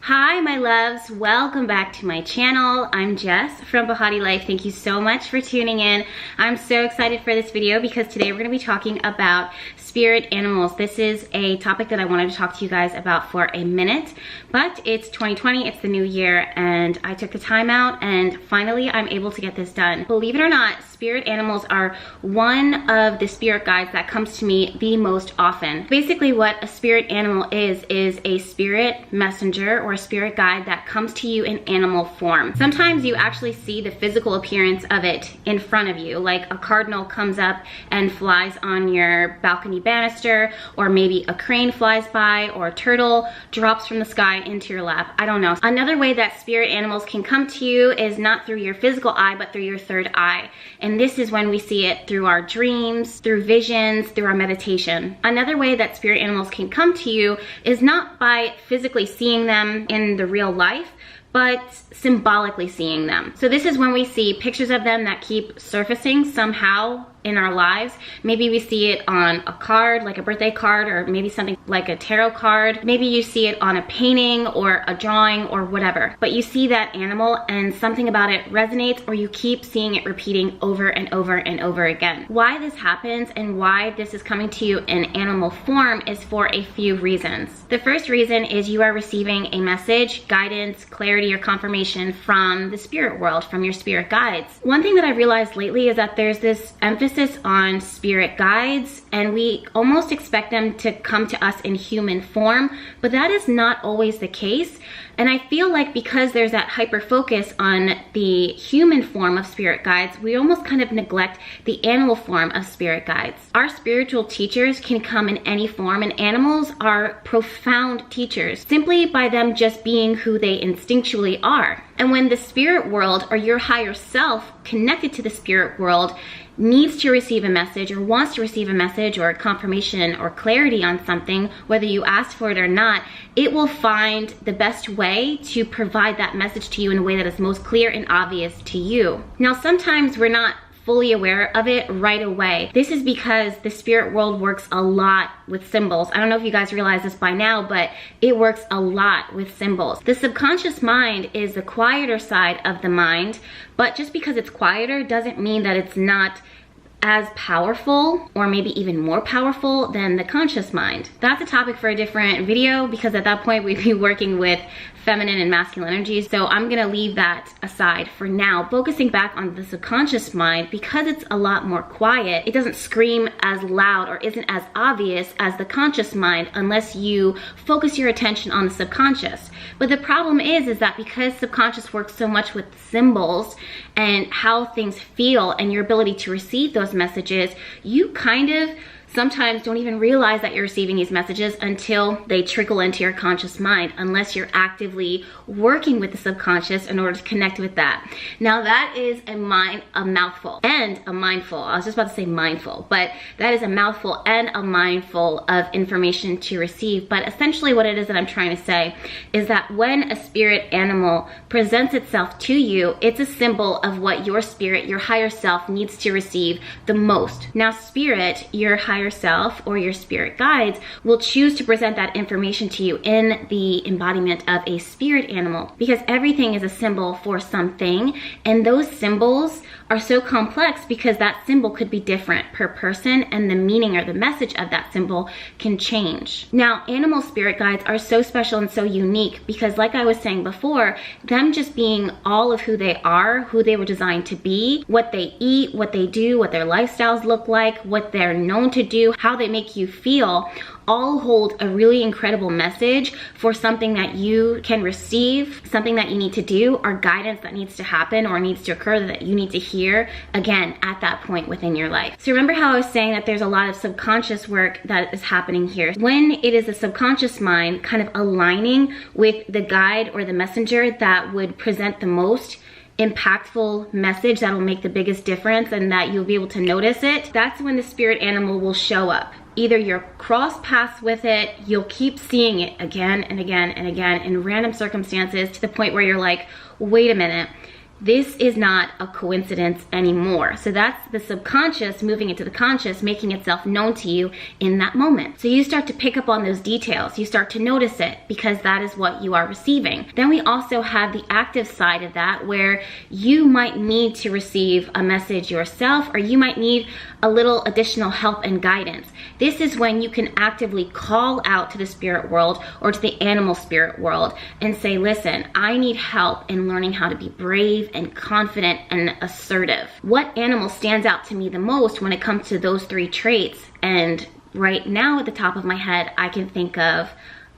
Hi my loves, welcome back to my channel. I'm Jess from Bahati Life. Thank you so much for tuning in. I'm so excited for this video because today we're going to be talking about spirit animals. This is a topic that I wanted to talk to you guys about for a minute, but it's 2020, it's the new year, and I took the time out and finally I'm able to get this done. Believe it or not, spirit animals are one of the spirit guides that comes to me the most often. Basically what a spirit animal is a spirit messenger or a spirit guide that comes to you in animal form. Sometimes you actually see the physical appearance of it in front of you, like a cardinal comes up and flies on your balcony banister, or maybe a crane flies by, or a turtle drops from the sky into your lap. I don't know. Another way that spirit animals can come to you is not through your physical eye, but through your third eye. And this is when we see it through our dreams, through visions, through our meditation. Another way that spirit animals can come to you is not by physically seeing them in the real life, but symbolically seeing them. So this is when we see pictures of them that keep surfacing somehow in our lives. Maybe we see it on a card, like a birthday card, or maybe something like a tarot card. Maybe you see it on a painting or a drawing or whatever. But you see that animal and something about it resonates, or you keep seeing it repeating over and over and over again. Why this happens and why this is coming to you in animal form is for a few reasons. The first reason is you are receiving a message, guidance, clarity, or confirmation from the spirit world, from your spirit guides. One thing that I've realized lately is that there's this emphasis on spirit guides, and we almost expect them to come to us in human form, but that is not always the case. And I feel like because there's that hyper focus on the human form of spirit guides, we almost kind of neglect the animal form of spirit guides. Our spiritual teachers can come in any form, and animals are profound teachers simply by them just being who they instinctually are. And when the spirit world, or your higher self connected to the spirit world, needs to receive a message or wants to receive a message or a confirmation or clarity on something, whether you ask for it or not, it will find the best way to provide that message to you in a way that is most clear and obvious to you. Now, sometimes we're not fully aware of it right away. This is because the spirit world works a lot with symbols. I don't know if you guys realize this by now, but it works a lot with symbols. The subconscious mind is the quieter side of the mind, but just because it's quieter doesn't mean that it's not as powerful, or maybe even more powerful than the conscious mind. That's a topic for a different video, because at that point we'd be working with feminine and masculine energies. So I'm gonna leave that aside for now, focusing back on the subconscious mind. Because it's a lot more quiet, it doesn't scream as loud or isn't as obvious as the conscious mind unless you focus your attention on the subconscious. But the problem is that because subconscious works so much with symbols and how things feel and your ability to receive those messages, you kind of sometimes don't even realize that you're receiving these messages until they trickle into your conscious mind, unless you're actively working with the subconscious in order to connect with that. Now that is a mouthful and a mindful. I was just about to say mindful, but that is a mouthful and a mindful of information to receive. But essentially what it is that I'm trying to say is that when a spirit animal presents itself to you, it's a symbol of what your spirit, your higher self, needs to receive the most. Now spirit, your higher self or your spirit guides, will choose to present that information to you in the embodiment of a spirit animal, because everything is a symbol for something, and those symbols are so complex because that symbol could be different per person, and the meaning or the message of that symbol can change. Now, animal spirit guides are so special and so unique because, like I was saying before, them just being all of who they are, who they were designed to be, what they eat, what they do, what their lifestyles look like, what they're known to do, how they make you feel, all hold a really incredible message for something that you can receive, something that you need to do, or guidance that needs to happen or needs to occur that you need to hear, again, at that point within your life. So remember how I was saying that there's a lot of subconscious work that is happening here. When it is the subconscious mind kind of aligning with the guide or the messenger that would present the most impactful message that will make the biggest difference and that you'll be able to notice it, that's when the spirit animal will show up. Either you'll cross paths with it, you'll keep seeing it again and again and again in random circumstances to the point where you're like, wait a minute, this is not a coincidence anymore. So that's the subconscious moving into the conscious, making itself known to you in that moment. So you start to pick up on those details. You start to notice it because that is what you are receiving. Then we also have the active side of that, where you might need to receive a message yourself, or you might need a little additional help and guidance. This is when you can actively call out to the spirit world or to the animal spirit world and say, listen, I need help in learning how to be brave and confident and assertive. What animal stands out to me the most when it comes to those three traits? And right now at the top of my head, I can think of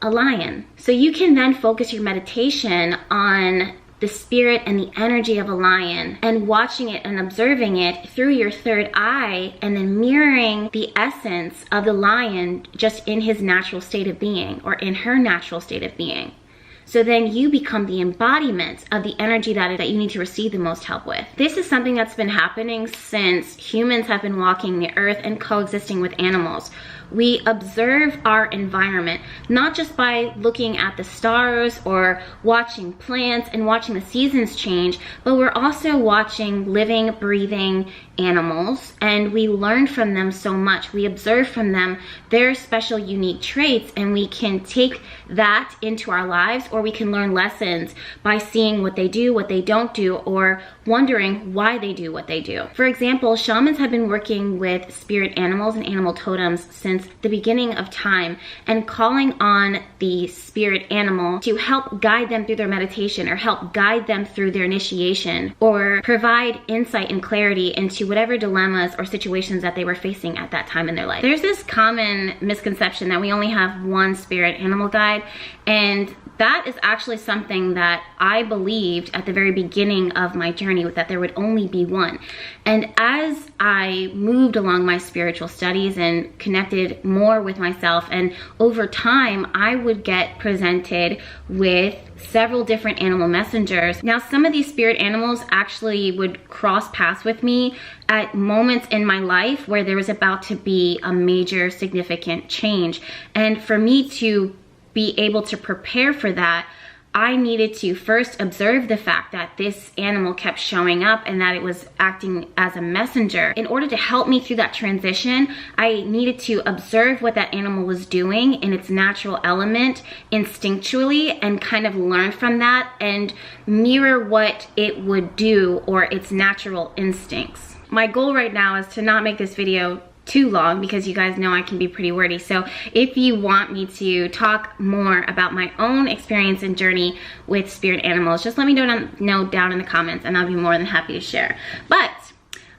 a lion. So you can then focus your meditation on the spirit and the energy of a lion and watching it and observing it through your third eye, and then mirroring the essence of the lion just in his natural state of being, or in her natural state of being. So then you become the embodiment of the energy that you need to receive the most help with. This is something that's been happening since humans have been walking the earth and coexisting with animals. We observe our environment, not just by looking at the stars or watching plants and watching the seasons change, but we're also watching living, breathing animals, and we learn from them so much. We observe from them their special, unique traits, and we can take that into our lives, or we can learn lessons by seeing what they do, what they don't do, or wondering why they do what they do. For example, shamans have been working with spirit animals and animal totems since the beginning of time, and calling on the spirit animal to help guide them through their meditation, or help guide them through their initiation, or provide insight and clarity into whatever dilemmas or situations that they were facing at that time in their life. There's this common misconception that we only have one spirit animal guide, and that is actually something that I believed at the very beginning of my journey, that there would only be one. And as I moved along my spiritual studies and connected more with myself, and over time, I would get presented with several different animal messengers. Now, some of these spirit animals actually would cross paths with me at moments in my life where there was about to be a major significant change. And for me to be able to prepare for that, I needed to first observe the fact that this animal kept showing up and that it was acting as a messenger. In order to help me through that transition, I needed to observe what that animal was doing in its natural element instinctually, and kind of learn from that and mirror what it would do, or its natural instincts. My goal right now is to not make this video too long, because you guys know I can be pretty wordy. So if you want me to talk more about my own experience and journey with spirit animals, just let me know down in the comments, and I'll be more than happy to share. But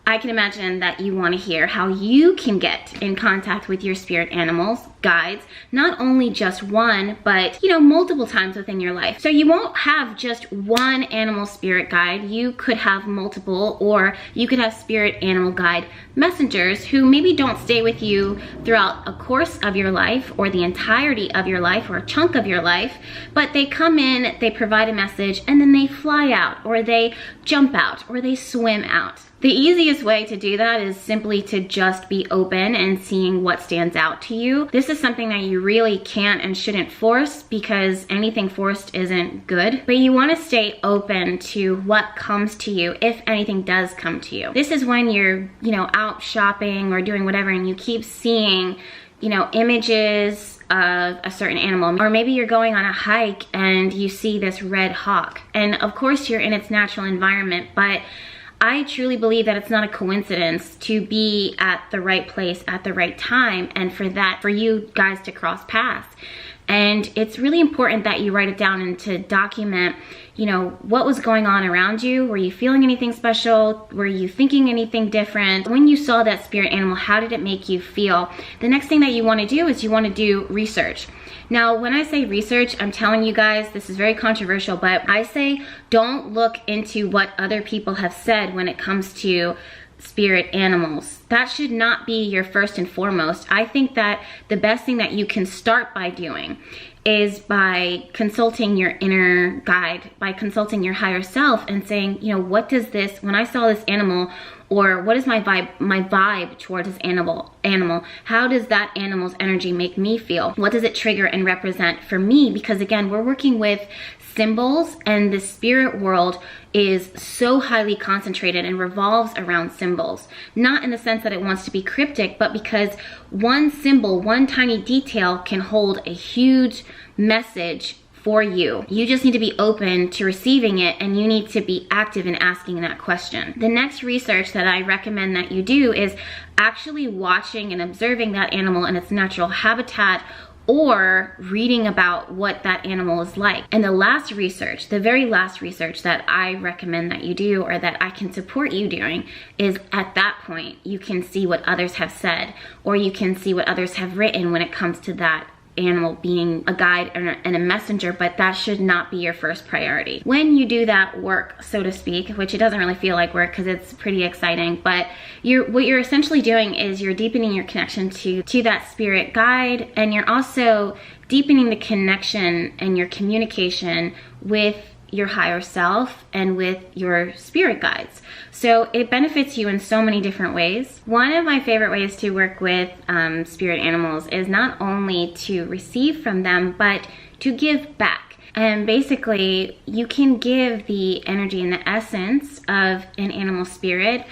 I can imagine that you want to hear how you can get in contact with your spirit animals, guides, not only just one, but multiple times within your life. So you won't have just one animal spirit guide. You could have multiple, or you could have spirit animal guide messengers who maybe don't stay with you throughout a course of your life, or the entirety of your life, or a chunk of your life, but they come in, they provide a message, and then they fly out, or they jump out, or they swim out. The easiest way to do that is simply to just be open and seeing what stands out to you. This is something that you really can't and shouldn't force, because anything forced isn't good. But you want to stay open to what comes to you, if anything does come to you. This is when you're, out shopping or doing whatever, and you keep seeing, images of a certain animal, or maybe you're going on a hike and you see this red hawk, and of course you're in its natural environment, but I truly believe that it's not a coincidence to be at the right place at the right time, and for you guys to cross paths. And it's really important that you write it down and to document, what was going on around you. Were you feeling anything special? Were you thinking anything different? When you saw that spirit animal, how did it make you feel? The next thing that you want to do is you want to do research. Now, when I say research, I'm telling you guys, this is very controversial, but I say don't look into what other people have said when it comes to spirit animals. That should not be your first and foremost. I think that the best thing that you can start by doing is by consulting your inner guide, by consulting your higher self and saying, what does this, when I saw this animal, or what is my vibe towards this animal, how does that animal's energy make me feel? What does it trigger and represent for me? Because again, we're working with symbols, and the spirit world is so highly concentrated and revolves around symbols. Not in the sense that it wants to be cryptic, but because one symbol, one tiny detail can hold a huge message for you. You just need to be open to receiving it, and you need to be active in asking that question. The next research that I recommend that you do is actually watching and observing that animal in its natural habitat, or reading about what that animal is like. And the last research, the very last research that I recommend that you do, or that I can support you doing, is at that point you can see what others have said, or you can see what others have written when it comes to that animal being a guide and a messenger, but that should not be your first priority. When you do that work, so to speak, which it doesn't really feel like work because it's pretty exciting, but what you're essentially doing is you're deepening your connection to that spirit guide, and you're also deepening the connection and your communication with your higher self and with your spirit guides. So it benefits you in so many different ways. One of my favorite ways to work with spirit animals is not only to receive from them, but to give back. And basically, you can give the energy and the essence of an animal spirit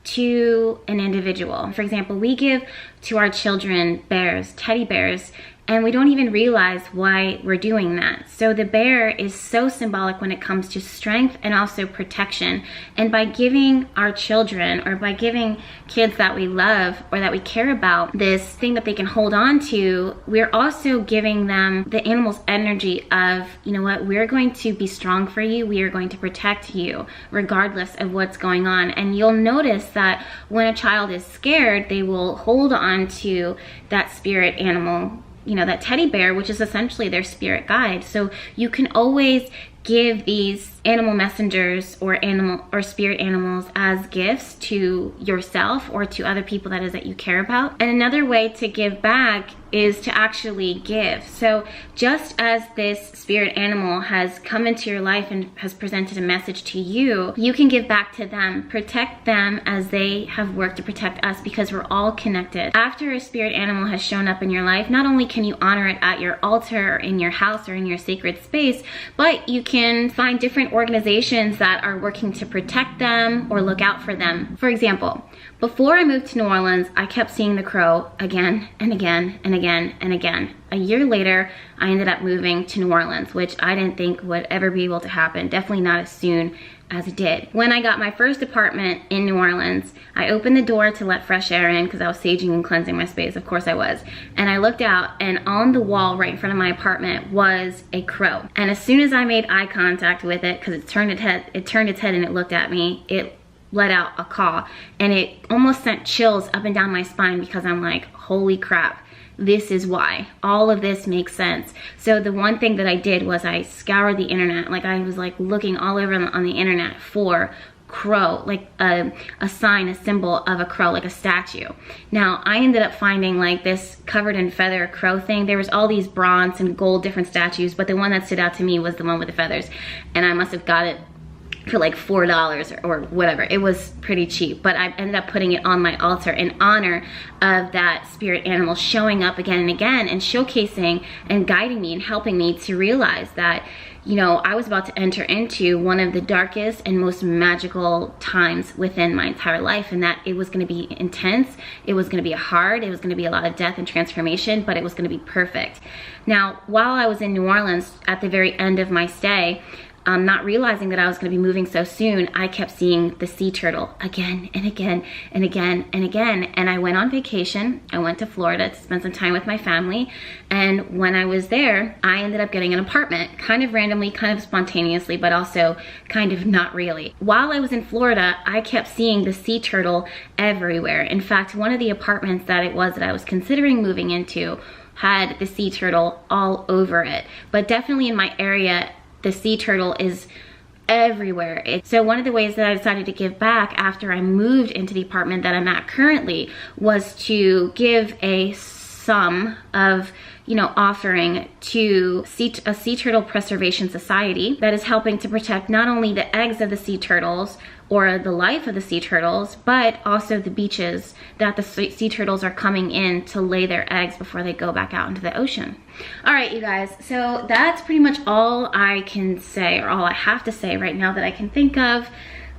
to an individual. For example, we give to our children bears, teddy bears, and we don't even realize why we're doing that. So the bear is so symbolic when it comes to strength and also protection. And by giving our children, or by giving kids that we love or that we care about, this thing that they can hold on to, we're also giving them the animal's energy of, you know what, we're going to be strong for you, we are going to protect you regardless of what's going on. And you'll notice that when a child is scared, they will hold on to that spirit animal, you know, that teddy bear, which is essentially their spirit guide. So you can always give these animal messengers or spirit animals as gifts to yourself or to other people that you care about. And another way to give back is to actually give. So just as this spirit animal has come into your life and has presented a message to you, you can give back to them, protect them as they have worked to protect us, because we're all connected. After a spirit animal has shown up in your life, not only can you honor it at your altar or in your house or in your sacred space, but you can find different organizations that are working to protect them or look out for them. For example, before I moved to New Orleans, I kept seeing the crow again and again and again and again. A year later, I ended up moving to New Orleans, which I didn't think would ever be able to happen, definitely not as soon as it did. When I got my first apartment in New Orleans, I opened the door to let fresh air in because I was saging and cleansing my space, of course I was. And I looked out, and on the wall right in front of my apartment was a crow. And as soon as I made eye contact with it, because it turned its head and it looked at me, it let out a caw, and it almost sent chills up and down my spine, because I'm like, holy crap, this is why. All of this makes sense. So the one thing that I did was I scoured the internet. Like, I was like looking all over on the internet for crow, like a sign, a symbol of a crow, like a statue. Now, I ended up finding like this covered in feather crow thing. There was all these bronze and gold different statues, but the one that stood out to me was the one with the feathers. And I must have got it for like $4 or whatever. It was pretty cheap, but I ended up putting it on my altar in honor of that spirit animal showing up again and again and showcasing and guiding me and helping me to realize that, you know, I was about to enter into one of the darkest and most magical times within my entire life, and that it was going to be intense, it was going to be hard, it was going to be a lot of death and transformation, but it was going to be perfect. Now, while I was in New Orleans at the very end of my stay, not realizing that I was going to be moving so soon, I kept seeing the sea turtle again and again and again and again. And I went on vacation. I went to Florida to spend some time with my family. And when I was there, I ended up getting an apartment, kind of randomly, kind of spontaneously, but also kind of not really. While I was in Florida, I kept seeing the sea turtle everywhere. In fact, one of the apartments that I was considering moving into had the sea turtle all over it. But definitely in my area, the sea turtle is everywhere. So one of the ways that I decided to give back after I moved into the apartment that I'm at currently was to give a sum of, you know, offering to a sea turtle preservation society that is helping to protect not only the eggs of the sea turtles or the life of the sea turtles, but also the beaches that the sea turtles are coming in to lay their eggs before they go back out into the ocean. All right, you guys, so that's pretty much all I can say, or all I have to say right now that I can think of.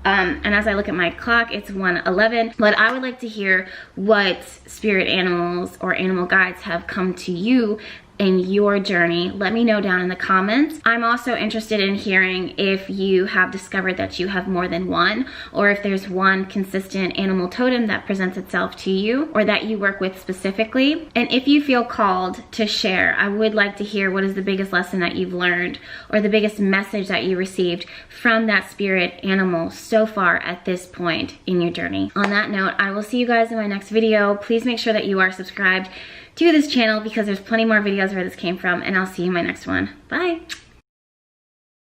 And as I look at my clock, it's 1:11, but I would like to hear what spirit animals or animal guides have come to you in your journey. Let me know down in the comments. I'm also interested in hearing if you have discovered that you have more than one, or if there's one consistent animal totem that presents itself to you or that you work with specifically. And if you feel called to share, I would like to hear what is the biggest lesson that you've learned or the biggest message that you received from that spirit animal so far at this point in your journey. On that note, I will see you guys in my next video. Please make sure that you are subscribed to this channel because there's plenty more videos where this came from, and I'll see you in my next one. Bye.